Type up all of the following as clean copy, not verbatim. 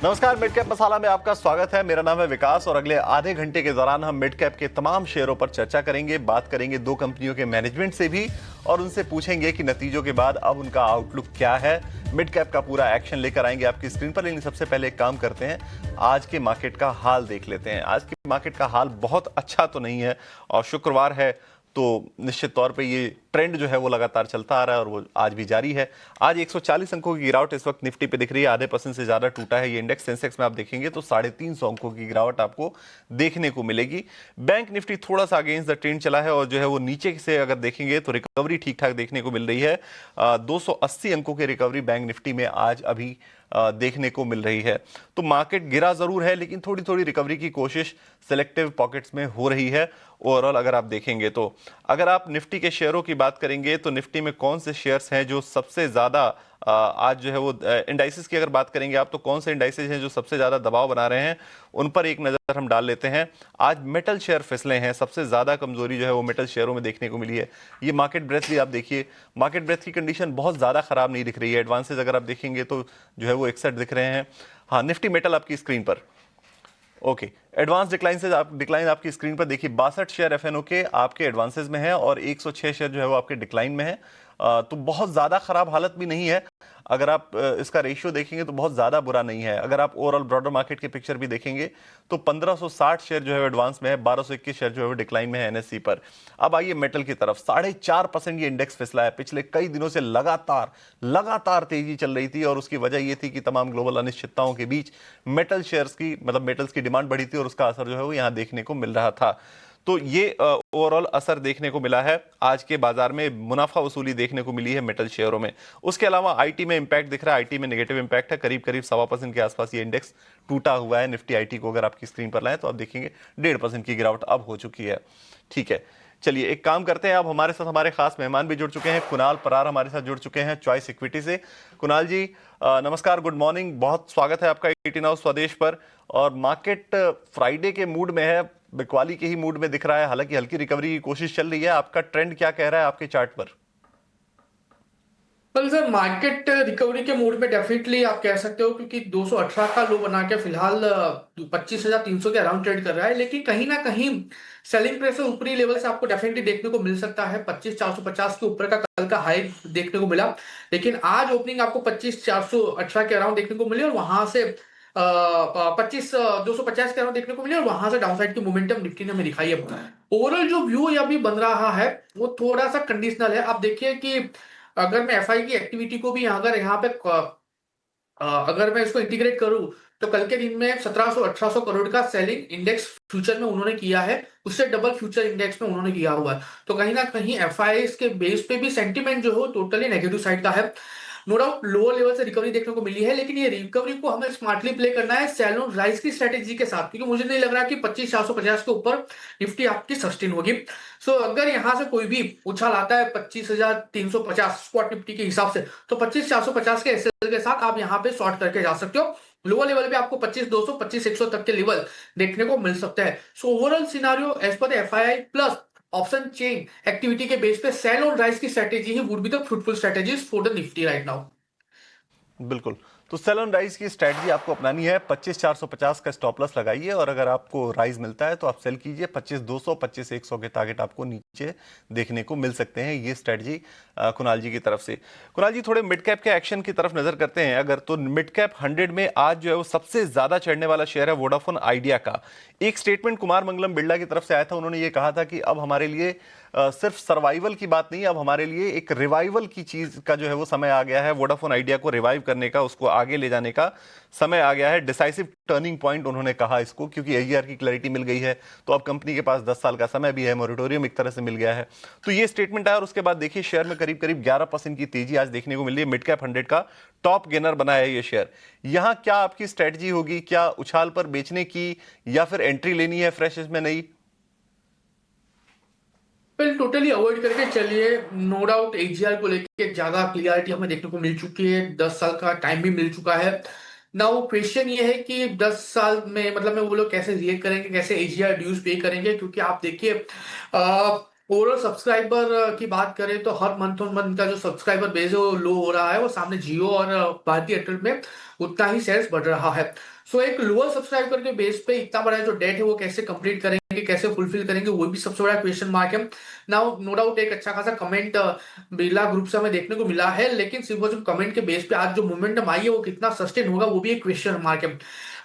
नमस्कार, mid cap मसाला में आपका स्वागत है। मेरा नाम है विकास और अगले आधे घंटे के दौरान हम मिड कैप के तमाम शेयरों पर चर्चा करेंगे। बात करेंगे दो कंपनियों के मैनेजमेंट से भी और उनसे पूछेंगे कि नतीजों के बाद अब उनका आउटलुक क्या है। मिड कैप का पूरा एक्शन लेकर आएंगे आपकी स्क्रीन पर, लेकिन सबसे पहले एक काम करते हैं, आज के मार्केट का हाल देख लेते हैं। आज के मार्केट का हाल बहुत अच्छा तो नहीं है और शुक्रवार है तो निश्चित तौर पे ये ट्रेंड जो है वो लगातार चलता आ रहा है और वो आज भी जारी है। आज 140 अंकों की गिरावट इस वक्त निफ्टी पे दिख रही है, आधे % से ज्यादा टूटा है ये इंडेक्स। सेंसेक्स में आप देखेंगे तो 350 अंकों की गिरावट आपको देखने को मिलेगी। बैंक निफ्टी थोड़ा सा अगेंस्ट द ट्रेंड चला है और जो है वो नीचे से अगर देखेंगे तो रिकवरी ठीक ठाक देखने को मिल रही है। 280 अंकों की रिकवरी बैंक निफ्टी में आज अभी देखने को मिल रही है। तो मार्केट गिरा जरूर है लेकिन थोड़ी थोड़ी रिकवरी की कोशिश सिलेक्टिव पॉकेट्स में हो रही है। ओवरऑल अगर आप देखेंगे तो अगर आप निफ्टी के शेयरों की बात करेंगे तो निफ्टी में कौन से शेयर्स हैं जो सबसे ज्यादा आज जो है वो इंडाइसेस की अगर बात करेंगे आप तो कौन से इंडाइसेस हैं जो सबसे ज्यादा दबाव बना रहे हैं, उन पर एक नजर हम डाल लेते हैं। आज मेटल शेयर फिसले हैं, सबसे ज्यादा कमजोरी जो है वो मेटल शेयरों में देखने को मिली है। ये मार्केट ब्रेथ भी आप देखिए, मार्केट ब्रेथ की कंडीशन बहुत ज्यादा खराब नहीं दिख रही है। एडवांसेस अगर आप देखेंगे तो जो है वो 61 दिख रहे हैं। हाँ, निफ्टी मेटल आपकी स्क्रीन पर, ओके। एडवांस डिक्लाइन से आप डिक्लाइन आपकी स्क्रीन पर देखिए, 62 शेयर एफएनओ के आपके एडवांसेस में है और 106 शेयर जो है वो आपके डिक्लाइन में है। तो बहुत ज्यादा खराब हालत भी नहीं है। अगर आप इसका रेशियो देखेंगे तो बहुत ज्यादा बुरा नहीं है। अगर आप ओवरऑल ब्रॉडर मार्केट के पिक्चर भी देखेंगे तो 1560 शेयर जो है एडवांस में है, 1221 शेयर जो है वो डिक्लाइन में है एनएससी पर। अब आइए मेटल की तरफ, 4.5% ये इंडेक्स फिसला है। पिछले कई दिनों से लगातार लगातार तेजी चल रही थी और उसकी वजह ये थी कि तमाम ग्लोबल अनिश्चितताओं के बीच मेटल शेयर्स की मतलब मेटल्स की डिमांड बढ़ी थी और उसका असर जो है वो यहां देखने को मिल रहा था। तो ये ओवरऑल असर देखने को मिला है। आज के बाजार में मुनाफा वसूली देखने को मिली है मेटल शेयरों में। उसके अलावा आईटी में इंपैक्ट दिख रहा है, आईटी में नेगेटिव इंपैक्ट है, करीब करीब 1.25% के आसपास ये इंडेक्स टूटा हुआ है। निफ्टी आईटी को अगर आपकी स्क्रीन पर लाएं तो आप देखेंगे 1.5% की गिरावट अब हो चुकी है। ठीक है, चलिए एक काम करते हैं, अब हमारे साथ हमारे खास मेहमान भी जुड़ चुके हैं। कुणाल परार हमारे साथ जुड़ चुके हैं चॉइस इक्विटी से। कुणाल जी नमस्कार, गुड मॉर्निंग, बहुत स्वागत है आपका 18 हाउस स्वदेश पर। और मार्केट फ्राइडे के मूड में है, बिकवाली के ही मूड में दिख रहा है, हालांकि हल्की रिकवरी की कोशिश चल रही है। आपका ट्रेंड क्या कह रहा है आपके चार्ट पर? कल सर मार्केट रिकवरी के मूड में डेफिनेटली आप कह सकते हो, क्योंकि 218 का लो बना के फिलहाल 25,300 के अराउंड ट्रेड कर रहा है। लेकिन कहीं ना कहीं सेलिंग प्रेशर ऊपरी लेवल से आपको डेफिनेटली देखने को मिल सकता है। 25,450 के ऊपर का कल का हाई देखने को मिला, लेकिन आज ओपनिंग आपको 25,418 के अराउंड देखने को मिली और वहां से 25,250 के अराउंड देखने को मिली और वहां से डाउनसाइड की मोमेंटम निफ्टी ने हमें दिखाई है। ओवरऑल जो व्यू अभी बन रहा है वो थोड़ा सा कंडीशनल है। आप देखिए कि अगर मैं एफआई की एक्टिविटी को भी अगर यहाँ पे अगर मैं इसको इंटीग्रेट करूं तो कल के दिन में 1700-1800 करोड़ का सेलिंग इंडेक्स फ्यूचर में उन्होंने किया है, उससे डबल फ्यूचर इंडेक्स में उन्होंने किया हुआ है। तो कहीं ना कहीं एफआई के बेस पे भी सेंटीमेंट जो है टोटली नेगेटिव साइड का है। नो डाउट लोअर लेवल से रिकवरी देखने को मिली है, लेकिन ये रिकवरी को हमें स्मार्टली प्ले करना है सेल ऑन राइज की स्ट्रेटेजी के साथ, क्योंकि मुझे नहीं लग रहा कि 25,450 के ऊपर निफ्टी आपकी सस्टेन होगी। सो अगर यहां से कोई भी उछाल आता है 25,350 स्पॉट निफ्टी के हिसाब से, तो 25,450 के एसएल के साथ आप यहाँ पे शॉर्ट करके जा सकते हो। लोअर लेवल पे आपको 25,200 25,100 तक के लेवल देखने को मिल सकते हैं। So overall scenario as per FII plus option chain activity के बेस पे सेल और राइज की स्ट्रेटेजी ही would be the fruitful strategies for the Nifty right now. बिल्कुल। तो सेल ऑन राइज की स्ट्रेटजी आपको अपनानी है। 25,450 का स्टॉप लॉस लगाइए और अगर आपको राइज मिलता है तो आप सेल कीजिए। 25,200 25,100 के टारगेट आपको नीचे देखने को मिल सकते हैं। ये स्ट्रेटजी कुणाल जी की तरफ से। कुणाल जी थोड़े मिड कैप के एक्शन की तरफ नजर करते हैं अगर, तो मिड कैप 100 में आज जो है वो सबसे ज्यादा चढ़ने वाला शेयर है वोडाफोन आइडिया का। एक स्टेटमेंट कुमार मंगलम बिरला की तरफ से आया था, उन्होंने ये कहा था कि अब हमारे लिए सिर्फ सर्वाइवल की बात नहीं, अब हमारे लिए एक रिवाइवल की चीज का जो है वो समय आ गया है। वोडाफोन आइडिया को रिवाइव करने का, उसको आगे ले जाने का समय आ गया है। डिसाइसिव टर्निंग पॉइंट उन्होंने कहा इसको, क्योंकि एईआर की क्लैरिटी मिल गई है तो अब कंपनी के पास 10 साल का समय भी है, मोरिटोरियम एक तरह से मिल गया है। तो ये स्टेटमेंट आया और उसके बाद देखिए शेयर में करीब करीब 11% की तेजी आज देखने को मिल रही है। मिड कैप 100 का टॉप गेनर बना है ये शेयर। यहां क्या आपकी स्ट्रेटजी होगी? क्या उछाल पर बेचने की या फिर एंट्री लेनी है फ्रेश इसमें नई? फिर टोटली अवॉइड करके चलिए। नो डाउट एजीआर को लेके ज्यादा क्लियरिटी हमें देखने को मिल चुकी है, 10 साल का टाइम भी मिल चुका है। नाउ क्वेश्चन ये है कि 10 साल में मतलब में वो लोग कैसे रिएक्ट करेंगे, कैसे एजीआर ड्यूज पे करेंगे, क्योंकि आप देखिए ओवरऑल सब्सक्राइबर की बात करें तो हर मंथ ऑन मंथ का जो सब्सक्राइबर बेस है वो लो हो रहा है, वो सामने जियो और भारतीय एयरटेल में उतना ही सेल्स बढ़ रहा है। सो एक लोअर सब्सक्राइबर के बेस पे इतना बड़ा जो डेट है वो कैसे कंप्लीट करेंगे, कैसे फुलफिल करेंगे, वो भी सबसे बड़ा क्वेश्चन मार्क है। नाउ नो डाउट एक अच्छा खासा कमेंट बिरला ग्रुप से हमें देखने को मिला है, लेकिन सिर्फ वो जो कमेंट के बेस पे आज जो मोमेंटम आई है वो कितना सस्टेन होगा वो भी एक क्वेश्चन मार्क है।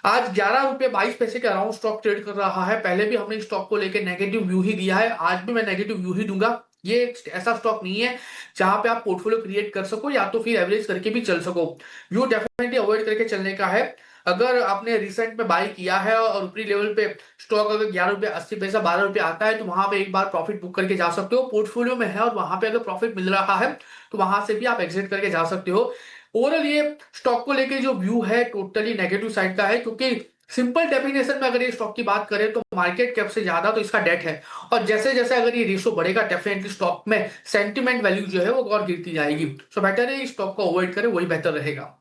आज 11 रुपए 22 पैसे के अराउंड स्टॉक ट्रेड कर रहा है। पहले भी हमने इस स्टॉक को लेकर नेगेटिव व्यू ही दिया है, आज भी मैं नेगेटिव व्यू ही दूंगा। ये एक ऐसा स्टॉक नहीं है जहां पे आप पोर्टफोलियो क्रिएट कर सको या तो फिर एवरेज करके भी चल सको। व्यू डेफिनेटली अवॉइड करके चलने का है। अगर आपने रिसेंट में बाय किया है और ऊपरी लेवल पे स्टॉक अगर 11 रुपए 80 पैसा 12 रुपए आता है तो वहां पे एक बार प्रॉफिट बुक करके जा सकते हो। पोर्टफोलियो में है और वहां पे अगर प्रॉफिट मिल रहा है तो वहां से भी आप एग्जिट करके जा सकते हो। ओवरऑल ये स्टॉक को लेके जो व्यू है टोटली नेगेटिव साइड का है, क्योंकि सिंपल डेफिनेशन में अगर ये स्टॉक की बात करें तो मार्केट कैप से ज्यादा तो इसका डेट है, और जैसे जैसे अगर ये रेशो बढ़ेगा डेफिनेटली स्टॉक में सेंटिमेंट वैल्यू जो है वो और गिरती जाएगी। सो बेटर है इस स्टॉक को अवॉइड करें, वही बेहतर रहेगा।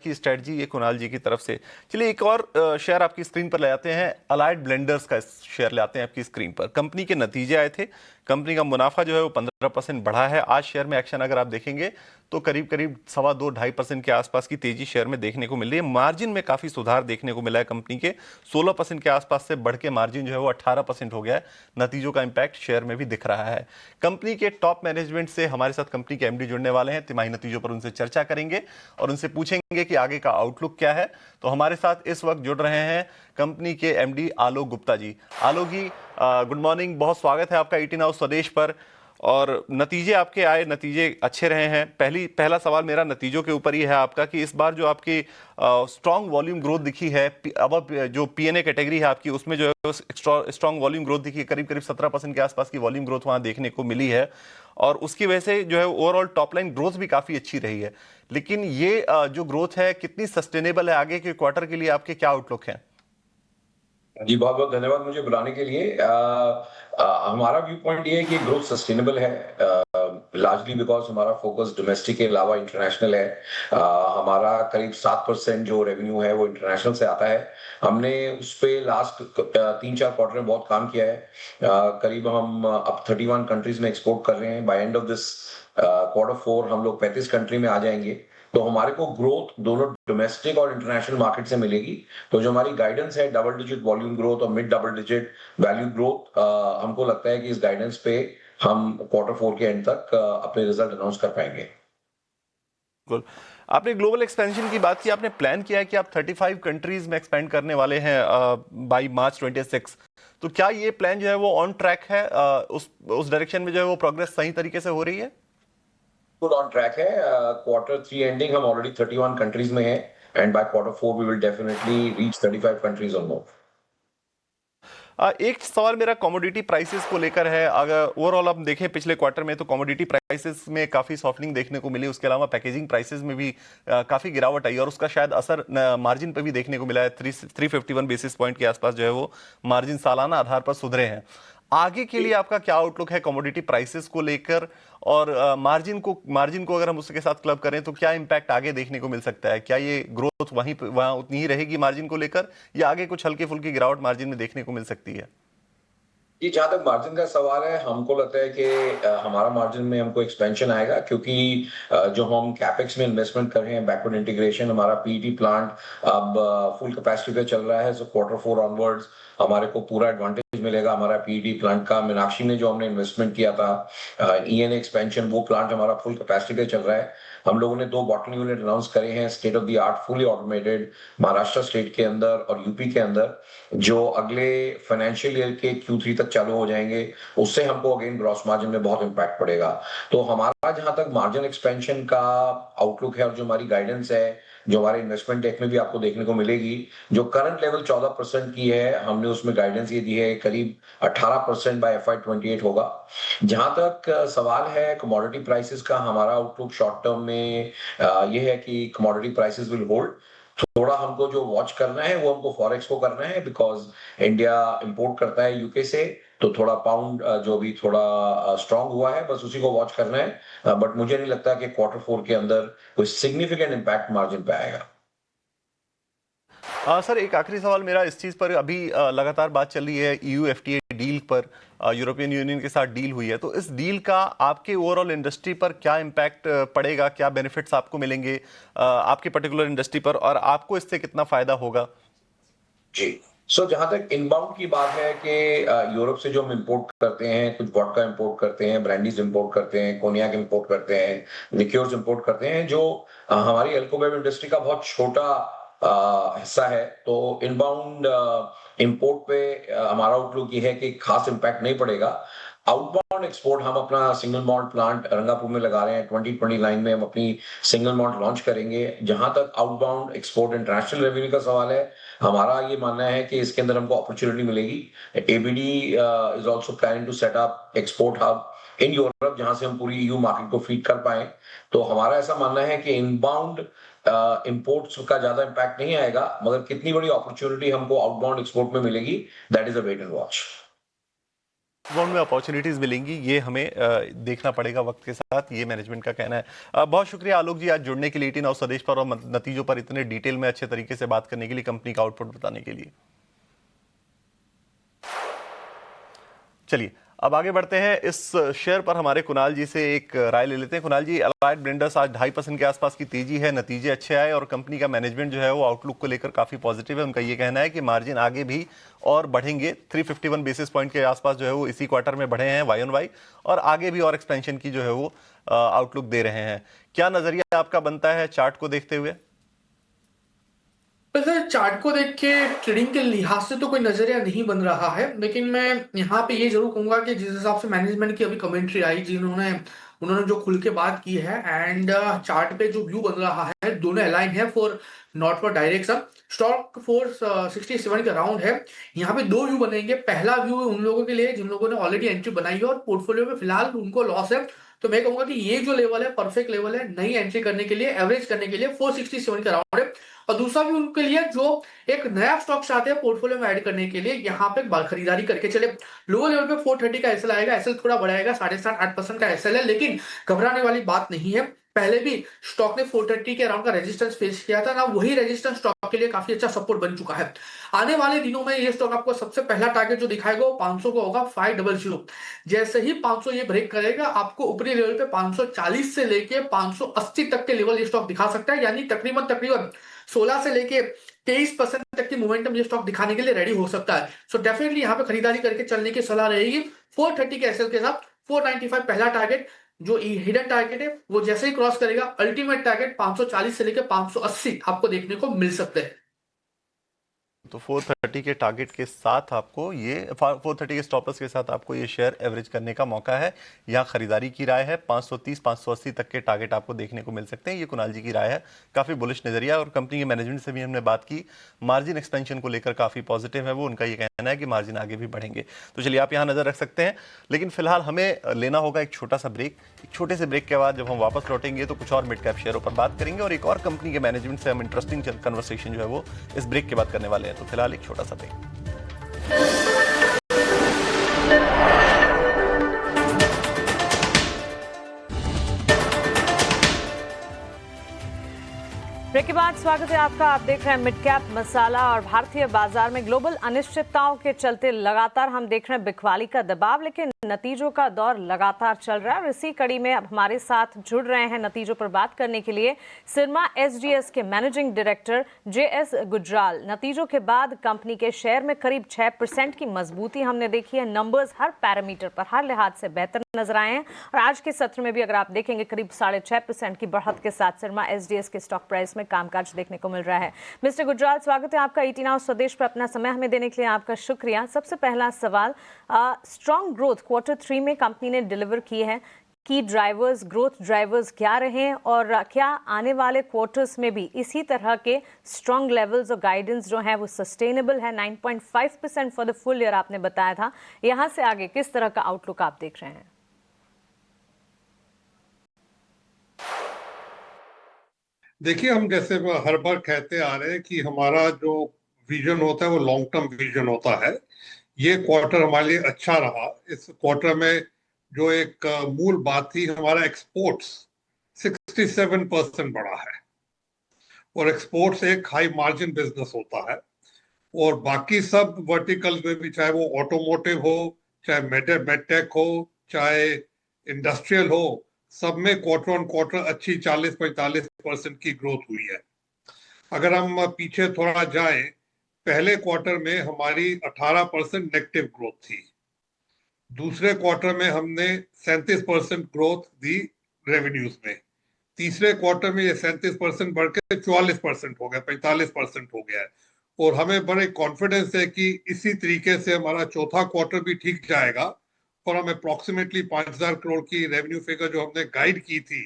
की स्ट्रेटजी ये कुणाल जी की तरफ से। चलिए एक और शेयर आपकी स्क्रीन पर ले आते हैं। अलाइड ब्लेंडर्स का शेयर ले आते हैं आपकी स्क्रीन पर। कंपनी के नतीजे आए थे, कंपनी का मुनाफा जो है वो 15% बढ़ा है। आज शेयर में एक्शन अगर आप देखेंगे तो करीब करीब 2.25-2.5% के आसपास की तेजी शेयर में देखने को मिल रही है। मार्जिन में काफी सुधार देखने को मिला है कंपनी के, 16% के आसपास से बढ़ के मार्जिन जो है वो 18% हो गया है। नतीजों का इंपैक्ट शेयर में भी दिख रहा है। कंपनी के टॉप मैनेजमेंट से हमारे साथ कंपनी के एमडी जुड़ने वाले हैं। तिमाही नतीजों पर उनसे चर्चा करेंगे और उनसे पूछेंगे कि आगे का आउटलुक क्या है। तो हमारे साथ इस वक्त जुड़ रहे हैं कंपनी के एमडी आलोक गुप्ता जी। आलोक जी, गुड मॉर्निंग, बहुत स्वागत है आपका 18 हाउस स्वदेश पर। और नतीजे आपके आए, नतीजे अच्छे रहे हैं। पहला सवाल मेरा नतीजों के ऊपर ही है आपका कि इस बार जो आपकी स्ट्रांग वॉल्यूम ग्रोथ दिखी है, अब जो पीएनए कैटेगरी है आपकी उसमें जो है स्ट्रांग वॉल्यूम ग्रोथ दिखी है, करीब करीब 17% के आसपास की वॉल्यूम ग्रोथ वहां देखने को मिली है। और उसकी वजह से जो है ओवरऑल टॉप लाइन ग्रोथ भी काफी अच्छी रही है। लेकिन ये जो ग्रोथ है कितनी सस्टेनेबल है, आगे के क्वार्टर के लिए आपके क्या आउटलुक है? जी बहुत बहुत धन्यवाद मुझे बुलाने के लिए। हमारा व्यू पॉइंट ये है कि ग्रोथ सस्टेनेबल है, लार्जली बिकॉज हमारा फोकस डोमेस्टिक के अलावा इंटरनेशनल है। हमारा करीब 7% जो रेवेन्यू है वो इंटरनेशनल से आता है। हमने उस पे लास्ट 3-4 क्वार्टर में बहुत काम किया है। करीब हम अब 31 कंट्रीज में एक्सपोर्ट कर रहे हैं। Bye end of this Q4 हम लोग 35 कंट्री में आ जाएंगे। तो हमारे को ग्रोथ दोनों डोमेस्टिक और इंटरनेशनल मार्केट से मिलेगी। तो जो हमारी गाइडेंस है डबल डिजिट वॉल्यूम ग्रोथ और mid double digit value growth, हमको लगता है कि इस गाइडेंस पे हम Q4 के एंड तक अपने रिजल्ट अनाउंस कर पाएंगे। बिल्कुल। आपने ग्लोबल एक्सपेंशन की बात की, आपने प्लान किया है कि आप 35 कंट्रीज में एक्सपेंड करने वाले हैं बाय मार्च 26। तो क्या ये प्लान जो है वो ऑन ट्रैक है? उस डायरेक्शन में जो है वो प्रोग्रेस सही तरीके से हो रही है? गुड ऑन ट्रैक है। Q3 एंडिंग हम ऑलरेडी 31 कंट्रीज में हैं and by Q4 we will definitely reach 35 countries और मोर। एक सवाल मेरा कमोडिटी प्राइसेस को लेकर है। अगर ओवरऑल आप देखें पिछले क्वार्टर में तो कमोडिटी प्राइसेस में काफी सॉफ्टनिंग देखने को मिली। उसके अलावा पैकेजिंग प्राइसेस में भी काफी गिरावट आई और उसका शायद असर मार्जिन पर भी देखने को मिला है। 351 बेसिस पॉइंट के आसपास जो है वो मार्जिन सालाना आधार पर सुधरे हैं। आगे के लिए आपका क्या आउटलुक है कमोडिटी प्राइसेस को लेकर? और मार्जिन को अगर हम उसके साथ क्लब करें तो क्या इंपैक्ट आगे देखने को मिल सकता है? क्या ये ग्रोथ वहां उतनी ही रहेगी मार्जिन को लेकर, या आगे कुछ हल्की फुल्की गिरावट मार्जिन में देखने को मिल सकती है? जी जहां तक मार्जिन का सवाल है, हमको लगता है कि हमारा मार्जिन में हमको एक्सपेंशन आएगा, क्योंकि जो हम कैपेक्स में इन्वेस्टमेंट कर रहे हैं, बैकवर्ड इंटीग्रेशन, हमारा पीईटी प्लांट अब फुल कैपेसिटी पे चल रहा है। सो Q4 ऑनवर्ड्स हमारे को पूरा एडवांटेज मिलेगा हमारा पीईटी प्लांट का। मीनाक्षी में जो हमने इन्वेस्टमेंट किया था ईएनए एक्सपेंशन, वो प्लांट हमारा फुल कैपेसिटी पे चल रहा है। हम लोगों ने 2 बॉटलिंग यूनिट अनाउंस करे हैं, state of the art fully automated, Maharashtra state के अंदर और यूपी के अंदर, जो अगले फाइनेंशियल ईयर के Q3 तक चालू हो जाएंगे। उससे हमको अगेन ग्रॉस मार्जिन में बहुत इंपैक्ट पड़ेगा। तो हमारा जहां तक मार्जिन एक्सपेंशन का आउटलुक है और जो हमारी गाइडेंस है, जो हमारे इन्वेस्टमेंट डेक में भी आपको देखने को मिलेगी, जो करंट लेवल 14% की है, हमने उसमें गाइडेंस ये दी है करीब 18% बाय FY28 होगा। जहां तक सवाल है कमोडिटी प्राइसेस का, हमारा आउटलुक शॉर्ट टर्म में ये है कि कमोडिटी प्राइसेस विल होल्ड। थोड़ा हमको जो वॉच करना है वो हमको फॉरेक्स को करना है, बिकॉज इंडिया इंपोर्ट करता है यूके से। तो थोड़ा पाउंड जो भी थोड़ा स्ट्रांग हुआ है, बस उसी को वॉच करना है। बट मुझे नहीं लगता कि Q4 के अंदर कोई सिग्निफिकेंट इंपैक्ट मार्जिन पे आएगा। सर एक आखिरी सवाल मेरा इस चीज़ पर, अभी लगातार बात चल रही है EU FTA डील पर, यूरोपियन यूनियन के साथ डील हुई है, तो इस डील का आपके ओवरऑल इंडस्ट्री पर क्या इम्पैक्ट पड़ेगा, क्या बेनिफिट्स आपको मिलेंगे आपके पर्टिकुलर इंडस्ट्री पर, और आपको इससे कितना फायदा होगा? जी। जहां तक इनबाउंड की बात है कि यूरोप से जो हम इंपोर्ट करते हैं, कुछ वोडका इंपोर्ट करते हैं, ब्रांडीज इंपोर्ट करते हैं, कोनियाक इंपोर्ट करते हैं, लिक्योर्स इंपोर्ट करते हैं, जो हमारी अल्कोहल इंडस्ट्री का बहुत छोटा हिस्सा है। तो इनबाउंड इंपोर्ट पे हमारा आउटलुक ये है कि खास इम्पैक्ट नहीं पड़ेगा। आउटबाउंड एक्सपोर्ट हम अपना सिंगल मॉल्ट प्लांट रंगापुर में लगा रहे हैं। 2029 में हम अपनी सिंगल मॉल्ट लॉन्च करेंगे। जहां तक आउटबाउंड एक्सपोर्ट इंटरनेशनल रेवेन्यू का सवाल है, हमारा ये मानना है कि इसके अंदर हमको अपॉर्चुनिटी मिलेगी। ABD is also planning to set up export hub in Europe, जहां से हम पूरी ईयू मार्केट को फीड कर पाए। तो हमारा ऐसा मानना है कि इनबाउंड इंपोर्ट्स का ज्यादा इम्पैक्ट नहीं आएगा, मगर कितनी बड़ी अपॉर्चुनिटी हमको आउटबाउंड एक्सपोर्ट में मिलेगी, that is a wait and watch. Outbound में अपॉर्चुनिटीज मिलेंगी, ये हमें देखना पड़ेगा वक्त के साथ, ये मैनेजमेंट का कहना है। बहुत शुक्रिया आलोक जी आज जुड़ने के लिए 18 हाउस स्वदेश पर और नतीजों पर इतने डिटेल में अच्छे तरीके से बात करने के लिए, कंपनी का आउटपुट बताने के लिए। चलिए अब आगे बढ़ते हैं, इस शेयर पर हमारे कुणाल जी से एक राय ले लेते हैं। कुणाल जी, अलाइड ब्लेंडर्स आज 2.5% के आसपास की तेजी है, नतीजे अच्छे आए और कंपनी का मैनेजमेंट जो है वो आउटलुक को लेकर काफी पॉजिटिव है। उनका ये कहना है कि मार्जिन आगे भी और बढ़ेंगे, 351 बेसिस पॉइंट के आसपास जो है वो इसी क्वार्टर में बढ़े हैं वाई ऑन वाई, और आगे भी और एक्सपेंशन की जो है वो आउटलुक दे रहे हैं। क्या नजरिया आपका बनता है चार्ट को देखते हुए? वैसे चार्ट को देख के ट्रेडिंग के लिहाज से तो कोई नजरिया नहीं बन रहा है, लेकिन मैं यहाँ पे ये जरूर कहूंगा कि जिस हिसाब से मैनेजमेंट की अभी कमेंट्री आई, उन्होंने जो खुल के बात की है, एंड चार्ट पे जो व्यू बन रहा है, दोनों अलाइन है फॉर नॉर्थवर्ड डायरेक्शन। स्टॉक 467 के अराउंड है। यहाँ पे दो व्यू बनेंगे। पहला व्यू उन लोगों के लिए जिन लोगों ने ऑलरेडी एंट्री बनाई है और पोर्टफोलियो में फिलहाल उनको लॉस है, तो मैं कहूंगा कि ये जो लेवल है परफेक्ट लेवल है नई एंट्री करने के लिए, एवरेज करने के लिए 467 के अराउंड है। और दूसरा भी उनके लिए जो एक नया स्टॉक चाहते हैं पोर्टफोलियो में ऐड करने के लिए, यहाँ पे खरीदारी करके चले। लोअर लेवल पे 430 का एसएल आएगा, एसएल थोड़ा बढ़ाएगा, 7.5-8% का एसएल है, लेकिन घबराने वाली बात नहीं है। पहले भी स्टॉक ने 430 के अराउंड का रेजिस्टेंस फेस किया था ना, वही रेजिस्टेंस स्टॉक के लिए काफी अच्छा सपोर्ट बन चुका है। आने वाले दिनों में ये स्टॉक आपको सबसे पहला टारगेट जो दिखाएगा वो 500 को होगा, 500। जैसे ही 500 ये ब्रेक करेगा, आपको ऊपरी लेवल पे 540 से लेके 580 तक के लेवल ये स्टॉक दिखा सकता है, यानी तकरीबन 16 से लेके 23% तक की मोमेंटम ये स्टॉक दिखाने के लिए रेडी हो सकता है। सो डेफिनेटली यहाँ पे खरीदारी करके चलने की सलाह रहेगी। 430 के एसएल के साथ 495 पहला टारगेट, जो हिडन टारगेट है वो जैसे ही क्रॉस करेगा, अल्टीमेट टारगेट 540 से लेकर 580 आपको देखने को मिल सकते हैं। तो 430 के टारगेट के साथ आपको ये 430 के स्टॉप लॉस के साथ आपको ये शेयर एवरेज करने का मौका है। यहाँ खरीदारी की राय है, 530-580 तक के टारगेट आपको देखने को मिल सकते हैं। ये कुणाल जी की राय है, काफी बुलिश नजरिया, और कंपनी के मैनेजमेंट से भी हमने बात की, मार्जिन एक्सपेंशन को लेकर काफी पॉजिटिव है वो। उनका ये कहना है कि मार्जिन आगे भी बढ़ेंगे। तो चलिए आप यहाँ नजर रख सकते हैं, लेकिन फिलहाल हमें लेना होगा एक छोटा सा ब्रेक। एक छोटे से ब्रेक के बाद जब हम वापस लौटेंगे तो कुछ और मिड कैप शेयरों पर बात करेंगे, और एक और कंपनी के मैनेजमेंट से हम इंटरेस्टिंग कन्वर्सेशन जो है वो इस ब्रेक के बाद करने वाले हैं। तो फिलहाल एक छोटा सा ब्रेक। ब्रेक के बाद स्वागत है आपका। आप देख रहे हैं मिड कैप मसाला, और भारतीय बाजार में ग्लोबल अनिश्चितताओं के चलते लगातार हम देख रहे हैं बिकवाली का दबाव, लेकिन नतीजों का दौर लगातार चल रहा है। और इसी कड़ी में अब हमारे साथ जुड़ रहे हैं नतीजों पर बात करने के लिए सिरमा एसजीएस के मैनेजिंग डायरेक्टर जेएस गुजराल। नतीजों के बाद कंपनी के शेयर में करीब 6% की मजबूती हमने देखी है। नंबर्स हर पैरामीटर पर, हर लिहाज से बेहतर नजर आए हैं, और आज के सत्र में भी अगर आप देखेंगे करीब 6.5% की बढ़त के साथ सिरमा एसजीएस के स्टॉक प्राइस में कामकाज देखने को मिल रहा है। मिस्टर गुजराल, स्वागत है आपका 18 हाउस स्वदेश पर। अपना समय हमें देने के लिए आपका शुक्रिया। सबसे पहला सवाल, स्ट्रॉन्ग ग्रोथ Q3 में कंपनी ने डिलीवर की है, की ड्राइवर्स, ग्रोथ ड्राइवर्स क्या रहे, और क्या आने वाले क्वार्टर्स में भी इसी तरह के स्ट्रॉन्ग लेवल्स और गाइडेंस जो है वो सस्टेनेबल है? 9.5% फॉर द फुल ईयर आपने बताया था, यहां से आगे किस तरह का आउटलुक आप देख रहे हैं? देखिए, हम जैसे हर बार कहते आ रहे हैं कि हमारा जो विजन होता है वो लॉन्ग टर्म विजन होता है। ये क्वार्टर हमारे लिए अच्छा रहा। इस क्वार्टर में जो एक मूल बात थी, हमारा एक्सपोर्ट्स 67% बढ़ा है, और एक्सपोर्ट्स एक हाई मार्जिन बिजनेस होता है। और बाकी सब वर्टिकल्स में भी, चाहे वो ऑटोमोटिव हो, चाहे मेडटेक हो, चाहे इंडस्ट्रियल हो, सब में क्वार्टर ऑन क्वार्टर अच्छी 40-45% की ग्रोथ हुई है। अगर हम पीछे थोड़ा जाएं, पहले क्वार्टर में हमारी 18% नेगेटिव ग्रोथ थी। दूसरे क्वार्टर में हमने 37% ग्रोथ दी रेवेन्यूज में। तीसरे क्वार्टर में ये 37% बढ़ के 44% हो गया, 45% हो गया है। और हमें बड़े कॉन्फिडेंस है कि इसी तरीके से हमारा चौथा क्वार्टर भी ठीक जाएगा और हम अप्रोक्सीमेटली 5,000 करोड़ की रेवेन्यू फिगर जो हमने गाइड की थी,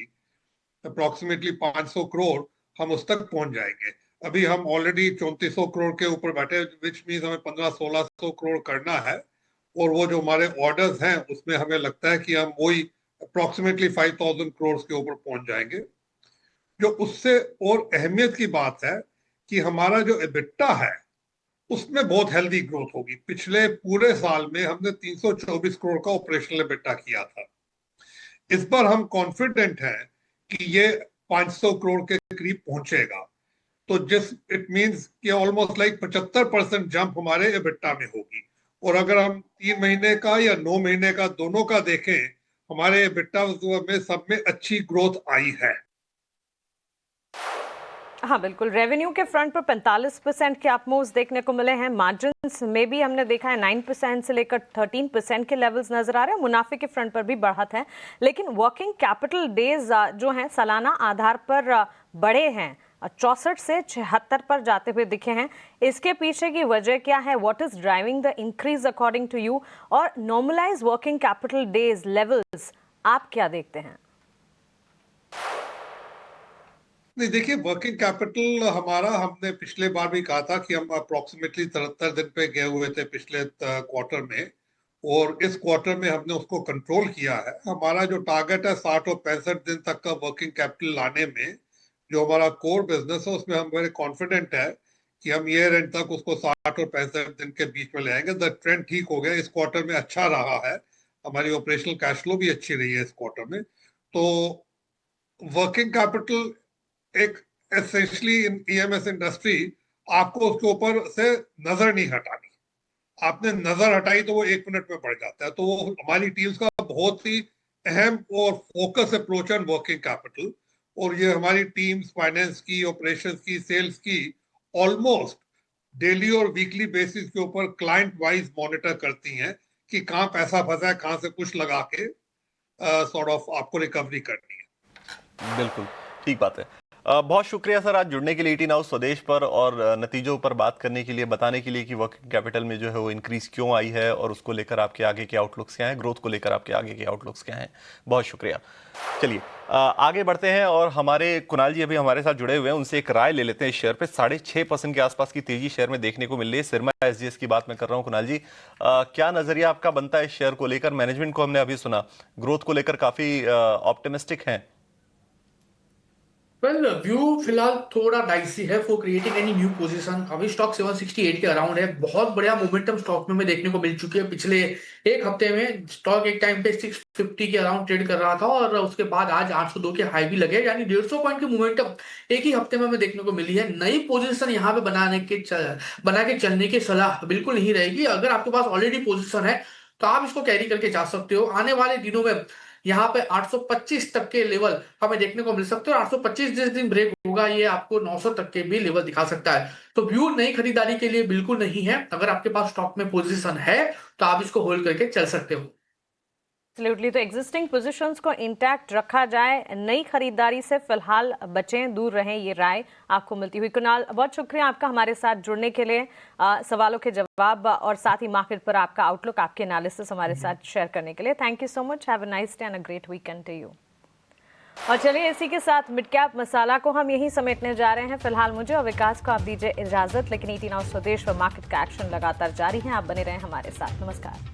अप्रोक्सीमेटली 500 करोड़, हम उस तक पहुंच जाएंगे। अभी हम ऑलरेडी 3400 करोड़ के ऊपर बैठे, विच मीन्स हमें 1500-1600 करोड़ करना है। और वो जो हमारे ऑर्डर्स हैं उसमें हमें लगता है कि हम वही अप्रोक्सीमेटली 5000 करोड़ के ऊपर पहुंच जाएंगे। जो उससे और अहमियत की बात है कि हमारा जो एबिटा है उसमें बहुत हेल्दी ग्रोथ होगी। पिछले पूरे साल में हमने 324 करोड़ का ऑपरेशनल एबिटा किया था। इस बार हम कॉन्फिडेंट हैं कि ये 500 करोड़ के करीब पहुंचेगा। तो इट मींस कि ऑलमोस्ट लाइक 75% जंप हमारे एबिटा में होगी। और अगर हम 3 महीने का या 9 महीने का दोनों का देखें, हमारे एबिटा में सब में अच्छी ग्रोथ आई है। हाँ बिल्कुल, रेवेन्यू के फ्रंट पर 45% के अप मूव्स देखने को मिले हैं। मार्जिन्स में भी हमने देखा है 9% से लेकर 13% के लेवल्स नजर आ रहे हैं। मुनाफे के फ्रंट पर भी बढ़त है, लेकिन वर्किंग कैपिटल डेज जो हैं सालाना आधार पर बढ़े हैं, 64 से 76 पर जाते हुए दिखे हैं। इसके पीछे की वजह क्या है? What is driving the increase according to you? और normalize working capital days levels आप क्या देखते हैं? नहीं, देखिए, वर्किंग कैपिटल हमारा, हमने पिछले बार भी कहा था कि हम अप्रोक्सीमेटली 73 दिन पे गए हुए थे पिछले क्वार्टर में, और इस क्वार्टर में हमने उसको कंट्रोल किया है। हमारा जो टारगेट है 60 और 65 दिन तक का वर्किंग कैपिटल लाने में, जो हमारा कोर बिजनेस है उसमें हम बड़े कॉन्फिडेंट है कि हम ईयर एंड तक उसको 60 और 65 दिन के बीच में ले आएंगे। द ट्रेंड ठीक हो गया, इस क्वार्टर में अच्छा रहा है, हमारी ऑपरेशनल कैश फ्लो भी अच्छी रही है इस क्वार्टर में। तो वर्किंग कैपिटल एक एसेंशियली इन ईएमएस इंडस्ट्री, आपको उसके ऊपर से नजर नहीं हटानी। आपने नजर हटाई तो वो 1 मिनट में बढ़ जाता है। तो वो हमारी टीम्स का बहुत ही अहम और फोकस अप्रोच है वर्किंग कैपिटल। और ये हमारी टीम्स फाइनेंस की, ऑपरेशंस की, सेल्स की ऑलमोस्ट डेली और वीकली बेसिस के ऊपर क्लाइंट वाइज मॉनिटर करती हैं कि कहाँ पैसा फंसा है, कहाँ से कुछ लगा के सॉर्ट ऑफ आपको रिकवरी करनी है। बिल्कुल ठीक बात है। बहुत शुक्रिया सर आज जुड़ने के लिए 18 हाउस स्वदेश पर, और नतीजों पर बात करने के लिए, बताने के लिए कि वर्किंग कैपिटल में जो है वो इंक्रीज क्यों आई है और उसको लेकर आपके आगे के आउटलुक्स क्या हैं, ग्रोथ को लेकर आपके आगे के आउटलुक्स क्या हैं। बहुत शुक्रिया। चलिए आगे बढ़ते हैं और हमारे कुणाल जी अभी हमारे साथ जुड़े हुए हैं, उनसे एक राय ले लेते हैं। शेयर पे 6.5% के आसपास की तेजी शेयर में देखने को मिल रही है। सिरमा एसजीएस की बात मैं कर रहा हूं। कुणाल जी, क्या नजरिया आपका बनता है शेयर को लेकर? मैनेजमेंट को हमने अभी सुना, ग्रोथ को लेकर काफी ऑप्टिमिस्टिक है। वेल, व्यू फिलहाल थोड़ा डाइसी है for creating any new position. अभी स्टॉक 768 के अराउंड है। बहुत बढ़िया मोमेंटम स्टॉक में देखने को मिल चुकी है। पिछले एक हफ्ते में स्टॉक एक टाइम पे 650 के अराउंड ट्रेड कर रहा था और उसके बाद आज 802 के हाई भी लगे, यानी 150 पॉइंट की मोमेंटम एक ही हफ्ते में हमें देखने को मिली है। नई पोजीशन यहाँ पे बना के चलने की सलाह बिल्कुल नहीं रहेगी। अगर आपके पास ऑलरेडी पोजीशन है तो आप इसको कैरी करके जा सकते हो। आने वाले दिनों में यहाँ पे 825 तक के लेवल हमें देखने को मिल सकते हैं। 825 जिस दिन ब्रेक होगा ये आपको 900 तक के भी लेवल दिखा सकता है। तो व्यू नई खरीदारी के लिए बिल्कुल नहीं है। अगर आपके पास स्टॉक में पोजीशन है तो आप इसको होल्ड करके चल सकते हो। एब्सोल्युटली, तो एग्जिस्टिंग पोजीशंस को इंटैक्ट रखा जाए, नई खरीदारी से फिलहाल बचें, दूर रहें, ये राय आपको मिलती हुई। कुणाल, बहुत शुक्रिया आपका हमारे साथ जुड़ने के लिए, सवालों के जवाब और साथ ही मार्केट पर आपका आउटलुक, आपके एनालिसिस हमारे साथ शेयर करने के लिए। Thank you so much. Have a nice day and a great weekend to you. और चलिए इसी के साथ मिड कैप मसाला को हम यहीं समेटने जा रहे हैं। फिलहाल मुझे और विकास को आप दीजिए इजाजत, लेकिन 18 हाउस स्वदेश पर मार्केट का एक्शन लगातार जारी है। आप बने रहें हमारे साथ। नमस्कार।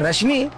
रश्मि,